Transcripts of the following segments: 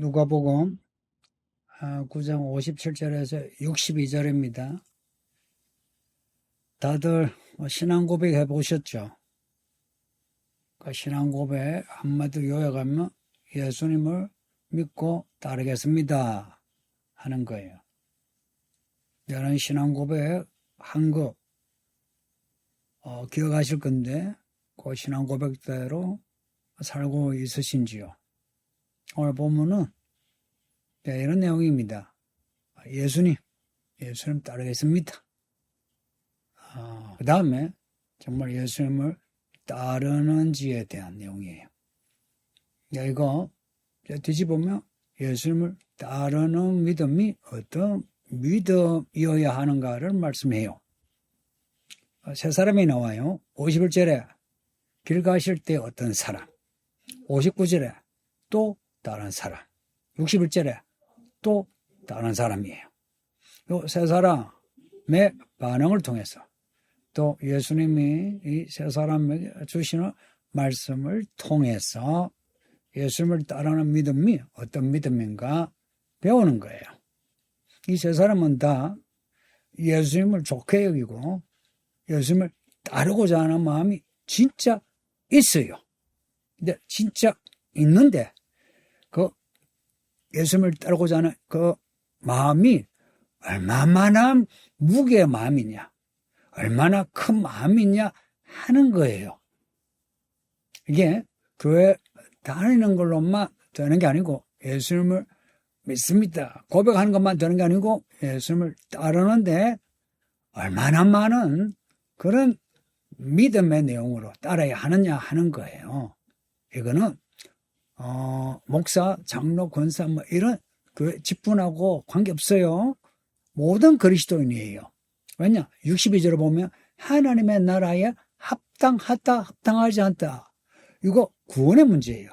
누가복음 9장 57절에서 62절입니다. 다들 신앙 고백 해보셨죠? 그 신앙 고백 한마디 요약하면 예수님을 믿고 따르겠습니다 하는 거예요. 이런 신앙 고백 한 거 기억하실 건데 그 신앙 고백대로 살고 있으신지요? 오늘 보면은 이런 내용입니다. 예수님 따르겠습니다. 그 다음에 정말 예수님을 따르는지에 대한 내용이에요. 이거 뒤집으면 예수님을 따르는 믿음이 어떤 믿음이어야 하는가를 말씀해요. 세 사람이 나와요. 51절에 길 가실 때 어떤 사람, 59절에 또 다른 사람, 61절에 또 다른 사람이에요. 이 세 사람의 반응을 통해서 또 예수님이 이 세 사람에게 주시는 말씀을 통해서 예수님을 따르는 믿음이 어떤 믿음인가 배우는 거예요. 이 세 사람은 다 예수님을 좋게 여기고 예수님을 따르고자 하는 마음이 진짜 있어요. 근데 진짜 있는데 그 예수님을 따르고자 하는 그 마음이 얼마나 무게의 마음이냐, 얼마나 큰 마음이냐 하는 거예요. 이게 교회 다니는 걸로만 되는 게 아니고 예수님을 믿습니다. 고백하는 것만 되는 게 아니고 예수님을 따르는데 얼마나 많은 그런 믿음의 내용으로 따라야 하느냐 하는 거예요. 이거는 목사, 장로, 권사 뭐 이런 그 직분하고 관계없어요. 모든 그리스도인이에요. 왜냐? 62절을 보면 하나님의 나라에 합당하다, 합당하지 않다. 이거 구원의 문제예요.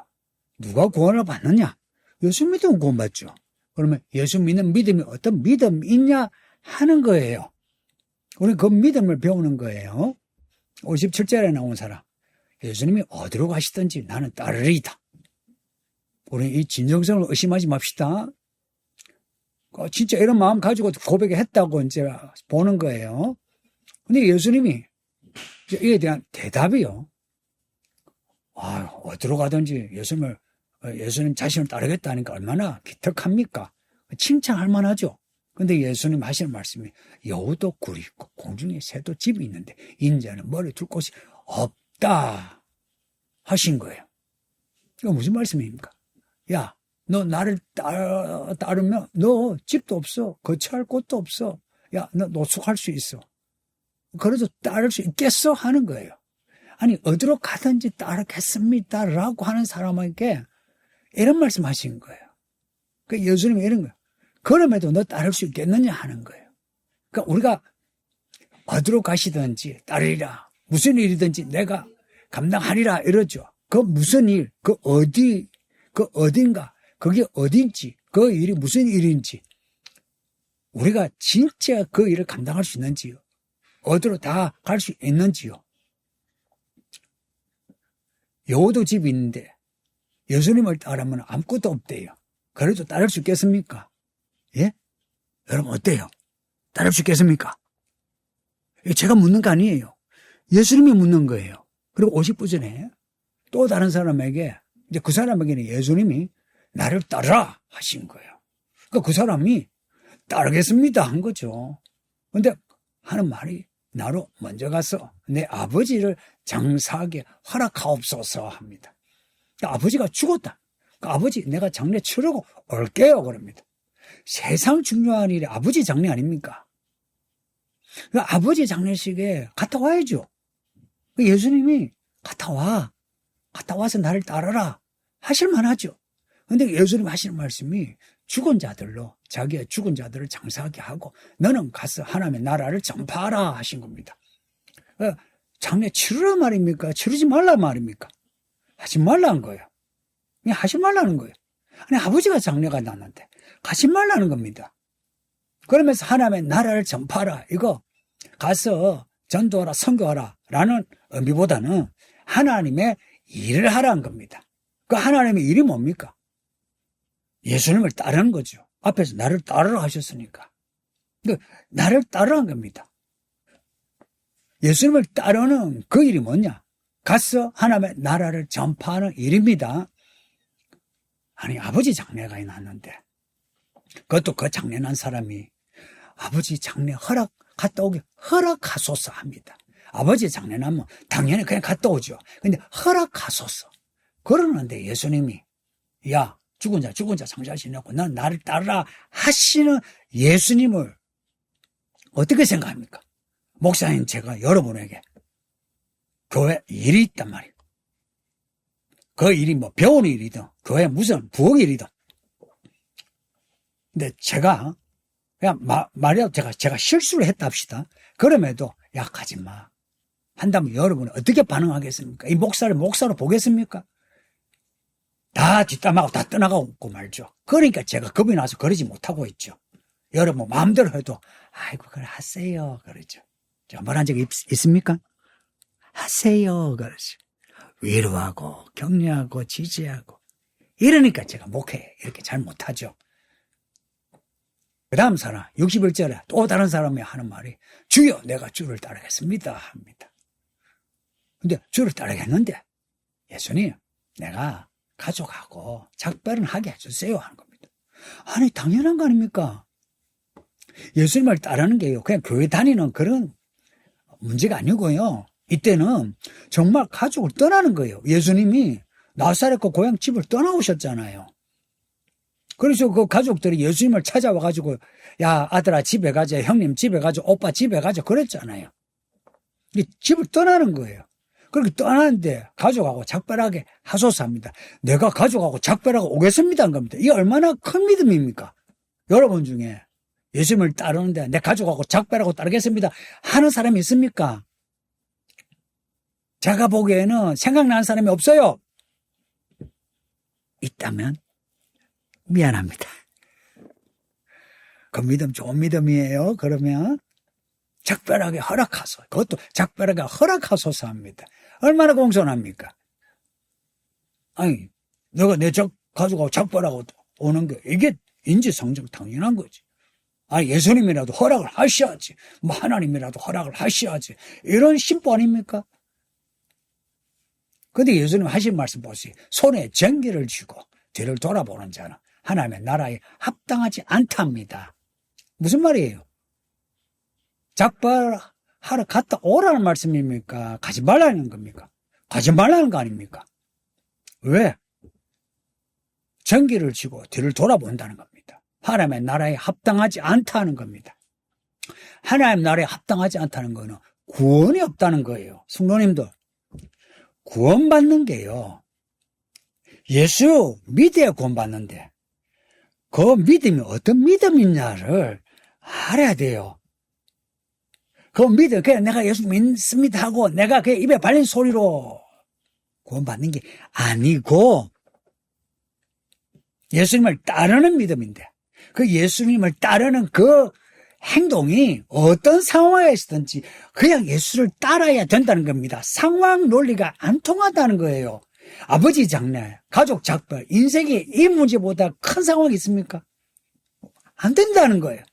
누가 구원을 받느냐? 예수 믿으면 구원받죠. 그러면 예수 믿는 믿음이 어떤 믿음이냐 하는 거예요. 우리 그 믿음을 배우는 거예요. 57절에 나온 사람. 예수님이 어디로 가시든지 나는 따르리이다. 우리 이 진정성을 의심하지 맙시다. 진짜 이런 마음 가지고 고백했다고 이제 보는 거예요. 근데 예수님이 이에 대한 대답이요. 어디로 가든지 예수님 자신을 따르겠다니까 얼마나 기특합니까? 칭찬할 만하죠. 근데 예수님 하시는 말씀이 여우도 굴이 있고 공중에 새도 집이 있는데 인자는 머리 둘 곳이 없다 하신 거예요. 이거 무슨 말씀입니까? 야, 너 나를 따르면 너 집도 없어. 거처할 곳도 없어. 야, 너 노숙할 수 있어. 그래도 따를 수 있겠어? 하는 거예요. 아니, 어디로 가든지 따르겠습니다. 라고 하는 사람에게 이런 말씀 하신 거예요. 그 예수님이 이런 거예요. 그럼에도 너 따를 수 있겠느냐 하는 거예요. 그러니까 우리가 어디로 가시든지 따르리라. 무슨 일이든지 내가 감당하리라 이러죠. 그 무슨 일, 그 어딘가, 그게 어딘지, 그 일이 무슨 일인지, 우리가 진짜 그 일을 감당할 수 있는지요. 어디로 다 갈 수 있는지요. 여우도 집이 있는데 예수님을 따르면 아무것도 없대요. 그래도 따를 수 있겠습니까? 예? 여러분 어때요? 따를 수 있겠습니까? 제가 묻는 거 아니에요. 예수님이 묻는 거예요. 그리고 50부전에 또 다른 사람에게 이제 그 사람에게는 예수님이 나를 따르라 하신 거예요. 그러니까 그 사람이 따르겠습니다 한 거죠. 근데 하는 말이 나로 먼저 가서 내 아버지를 장사하게 허락하옵소서 합니다. 그러니까 아버지가 죽었다. 그러니까 아버지 내가 장례 치르고 올게요 그럽니다. 세상 중요한 일이 아버지 장례 아닙니까? 그러니까 아버지 장례식에 갔다 와야죠. 예수님이 갔다 와서 나를 따르라 하실 만하죠. 근데 예수님 하시는 말씀이 죽은 자들로 자기의 죽은 자들을 장사하게 하고 너는 가서 하나님의 나라를 전파하라 하신 겁니다. 장례 치르라 말입니까? 치르지 말라 말입니까? 하지 말라는 거예요. 그냥 하지 말라는 거예요. 아니 아버지가 장례가 났는데 가지 말라는 겁니다. 그러면서 하나님의 나라를 전파하라 이거 가서 전도하라 선교하라 라는 의미보다는 하나님의 일을 하라는 겁니다. 그 하나님의 일이 뭡니까? 예수님을 따르는 거죠. 앞에서 나를 따르라 하셨으니까. 나를 따르는 겁니다. 예수님을 따르는 그 일이 뭐냐? 가서 하나님의 나라를 전파하는 일입니다. 아니, 아버지 장례가 났는데, 그것도 그 장례 난 사람이 아버지 장례 갔다 오게 허락하소서 합니다. 아버지 장례 나면 당연히 그냥 갔다 오죠. 근데 허락하소서. 그러는데 예수님이, 야, 죽은 자 상자시냐고 넌 나를 따르라 하시는 예수님을 어떻게 생각합니까? 목사님, 제가 여러분에게 교회 일이 있단 말이에요. 그 일이 뭐 배운 일이든 교회 무슨 부엌 일이든. 근데 제가 그냥 말이라도 제가 실수를 했다 합시다. 그럼에도 야, 가지 마 한다면 여러분은 어떻게 반응하겠습니까? 이 목사로 보겠습니까? 다 뒷담하고 다 떠나가고 말죠. 그러니까 제가 겁이 나서 그러지 못하고 있죠. 여러분 마음대로 해도 아이고 그래 하세요 그러죠. 제가 말한 적이 있습니까? 하세요 그러죠. 위로하고 격려하고 지지하고 이러니까 제가 목회 이렇게 잘 못하죠. 그 다음 사람 61절에 또 다른 사람이 하는 말이 주여 내가 주를 따르겠습니다 합니다. 근데 주를 따르겠는데 예수님 내가 가족하고 작별은 하게 해주세요 하는 겁니다. 아니 당연한 거 아닙니까? 예수님을 따르는 게요 그냥 교회 다니는 그런 문제가 아니고요. 이때는 정말 가족을 떠나는 거예요. 예수님이 나사렛과 고향 집을 떠나오셨잖아요. 그래서 그 가족들이 예수님을 찾아와가지고 야 아들아 집에 가자, 형님 집에 가자, 오빠 집에 가자 그랬잖아요. 집을 떠나는 거예요. 그렇게 떠나는데 가족하고 작별하게 하소서 합니다. 내가 가족하고 작별하고 오겠습니다 한 겁니다. 이게 얼마나 큰 믿음입니까? 여러분 중에 예수님을 따르는데 내 가족하고 작별하고 따르겠습니다 하는 사람이 있습니까? 제가 보기에는 생각나는 사람이 없어요. 있다면 미안합니다. 그 믿음 좋은 믿음이에요. 그러면 작별하게 허락하소. 그것도 작별하게 허락하소서 합니다. 얼마나 공손합니까? 아니 너가 내 가족하고 작별하고 오는 게 이게 인지상정 당연한 거지. 아니 예수님이라도 허락을 하셔야지. 뭐 하나님이라도 허락을 하셔야지. 이런 심보 아닙니까? 근데 예수님 하신 말씀 보세요. 손에 전기를 쥐고 뒤를 돌아보는 자는 하나님의 나라에 합당하지 않답니다. 무슨 말이에요? 작별하러 갔다 오라는 말씀입니까? 가지 말라는 겁니까? 가지 말라는 거 아닙니까? 왜? 전기를 쥐고 뒤를 돌아본다는 겁니다. 하나님의 나라에 합당하지 않다는 겁니다. 하나님 나라에 합당하지 않다는 거는 구원이 없다는 거예요. 성도님들. 구원받는 게요. 예수 믿어야 구원받는데 그 믿음이 어떤 믿음이냐를 알아야 돼요. 그 믿음, 그냥 내가 예수 믿습니다 하고 내가 그냥 입에 발린 소리로 구원받는 게 아니고 예수님을 따르는 믿음인데 그 예수님을 따르는 그 행동이 어떤 상황에 있든지 그냥 예수를 따라야 된다는 겁니다. 상황 논리가 안 통하다는 거예요. 아버지 장례, 가족 작별, 인생에 이 문제보다 큰 상황이 있습니까? 안 된다는 거예요.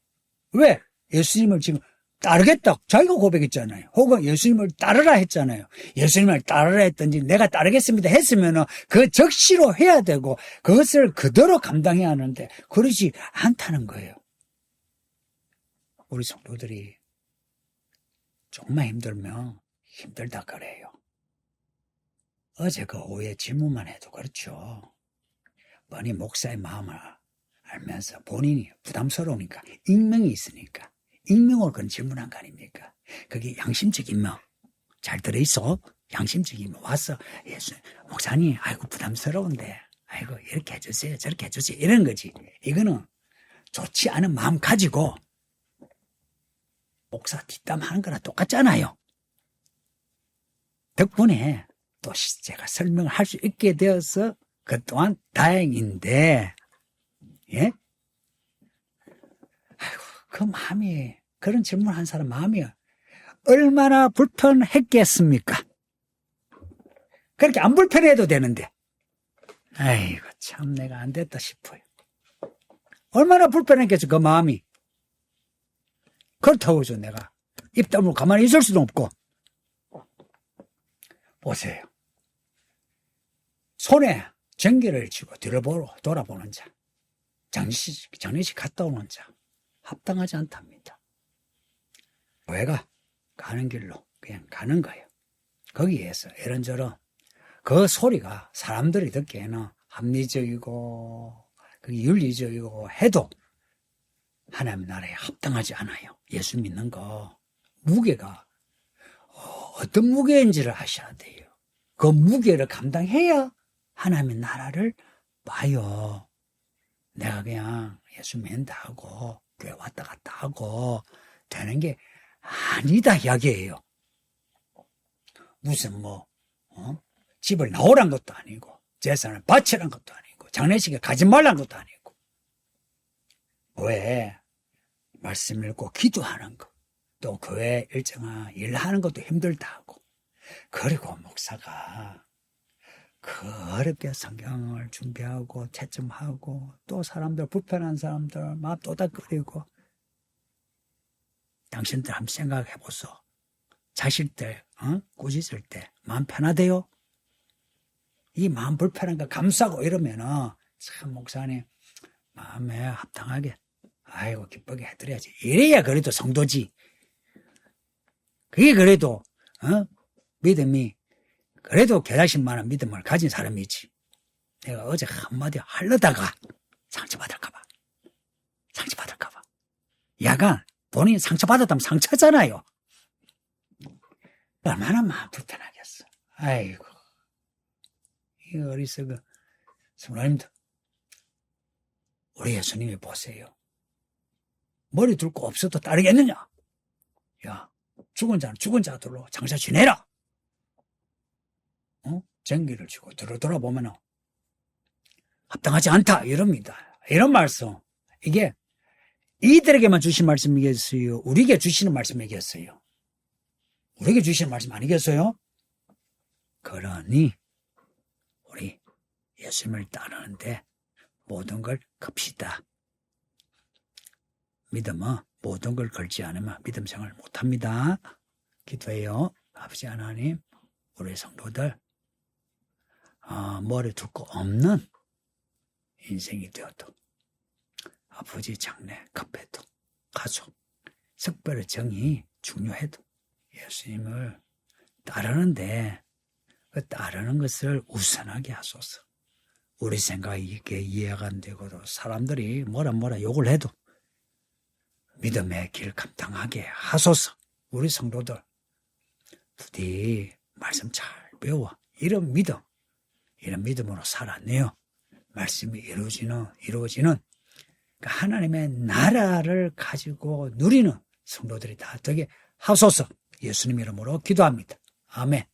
왜? 예수님을 지금 따르겠다. 자기가 고백했잖아요. 혹은 예수님을 따르라 했잖아요. 예수님을 따르라 했든지 내가 따르겠습니다 했으면 그 적시로 해야 되고 그것을 그대로 감당해야 하는데 그러지 않다는 거예요. 우리 성도들이 정말 힘들면 힘들다 그래요. 어제 그 오후에 질문만 해도 그렇죠. 뻔히 목사의 마음을 알면서 본인이 부담스러우니까 익명이 있으니까 익명으로 그런 질문한 거 아닙니까? 그게 양심적 익명. 잘 들어있어. 양심적 익명. 와서 예수 목사님 아이고 부담스러운데 아이고 이렇게 해주세요 저렇게 해주세요 이런 거지. 이거는 좋지 않은 마음 가지고 목사 뒷담하는 거랑 똑같잖아요. 덕분에 또 제가 설명을 할 수 있게 되어서 그 또한 다행인데, 예? 아이고, 그 마음이, 그런 질문한 사람 마음이 얼마나 불편했겠습니까? 그렇게 안 불편해도 되는데. 아이고, 참 내가 안 됐다 싶어요. 얼마나 불편했겠어, 그 마음이. 그렇다고 해서 내가 입 다물고 가만히 있을 수도 없고. 보세요. 손에 전기를 쥐고 뒤를 돌아보는 자, 장례식 갔다 오는 자, 합당하지 않답니다. 교회가 가는 길로 그냥 가는 거예요. 거기에서 이런저런 그 소리가 사람들이 듣기에는 합리적이고 윤리적이고 해도 하나님 나라에 합당하지 않아요. 예수 믿는 거 무게가 어떤 무게인지를 아셔야 돼요. 그 무게를 감당해야 하나님의 나라를 봐요. 내가 그냥 예수 믿는다 하고 교회 왔다 갔다 하고 되는 게 아니다 이야기예요. 무슨 집을 나오란 것도 아니고 재산을 바치란 것도 아니고 장례식에 가지 말란 것도 아니고 왜 말씀 읽고 기도하는 거 또 교회 일정한 일하는 것도 힘들다 하고 그리고 목사가 그 어렵게 성경을 준비하고 채점하고 또 사람들 불편한 사람들 마음 또닥거리고 당신들 한번 생각해 보소. 자실 때 꾸짖을 때 마음 편하대요? 이 마음 불편한 거 감싸고 이러면은 참 목사님 마음에 합당하게 아이고 기쁘게 해드려야지. 이래야 그래도 성도지. 그게 그래도 믿음이 그래도 개자신만한 믿음을 가진 사람이지. 내가 어제 한마디 하려다가 상처받을까봐. 야간 본인이 상처받았다면 상처잖아요. 얼마나 마음 불편하겠어. 아이고. 이 어리석은 성도님들. 우리 예수님이 보세요. 머리 둘 거 없어도 따르겠느냐? 야, 죽은 자는 죽은 자들로 장사 지내라. 전기를 쥐고 돌아보면 합당하지 않다 이럽니다. 이런 말씀 이게 이들에게만 주신 말씀이겠어요? 우리에게 주시는 말씀이겠어요? 우리에게 주시는 말씀 아니겠어요? 그러니 우리 예수님을 따르는데 모든 걸 겁시다. 믿음은 모든 걸 걸지 않으면 믿음 생활 못합니다. 기도해요. 아버지 하나님 우리 성도들 머리 둘 거 없는 인생이 되어도 아버지 장래 급해도 가족 특별히 정이 중요해도 예수님을 따르는데 그 따르는 것을 우선하게 하소서. 우리 생각이 이게 이해가 안 되고도 사람들이 뭐라 욕을 해도 믿음의 길 감당하게 하소서. 우리 성도들 부디 말씀 잘 배워 이런 믿음으로 살아내요. 말씀이 이루어지는 하나님의 나라를 가지고 누리는 성도들이 다 되게 하소서. 예수님 이름으로 기도합니다. 아멘.